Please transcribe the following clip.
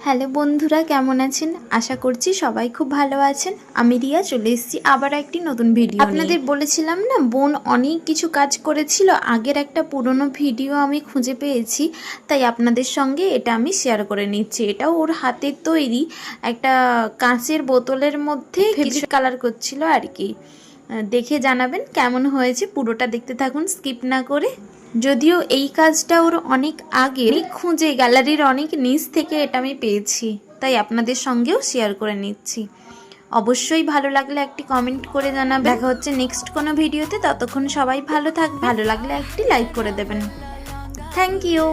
Hello বন্ধুরা, কেমন আছেন? আশা করছি সবাই খুব ভালো আছেন। আমি রিয়া চলে এসেছি আবার একটি নতুন ভিডিও। আপনাদের বলেছিলাম না, বোন অনেক কিছু কাজ করেছিল। আগের একটা পুরনো ভিডিও আমি খুঁজে পেয়েছি, তাই আপনাদের সঙ্গে এটা আমি শেয়ার করে নিচ্ছি। এটাও ওর হাতের তৈরি, একটা কাঁচের বোতলের মধ্যে ফেব্রিক কালার করছিল আর কি। দেখে জানাবেন কেমন হয়েছে, পুরোটা দেখতে থাকুন স্কিপ না করে। যদিও এই কাজটা ওর অনেক আগে খুঁজে গ্যালারির অনেক নিচ থেকে এটা আমি পেয়েছি, তাই আপনাদের সঙ্গেও শেয়ার করে নিচ্ছি। অবশ্যই ভালো লাগলে একটি কমেন্ট করে জানাবেন। দেখা হচ্ছে নেক্সট কোনো ভিডিওতে, ততক্ষণ সবাই ভালো থাকবে। ভালো লাগলে একটি লাইক করে দেবেন। Thank you.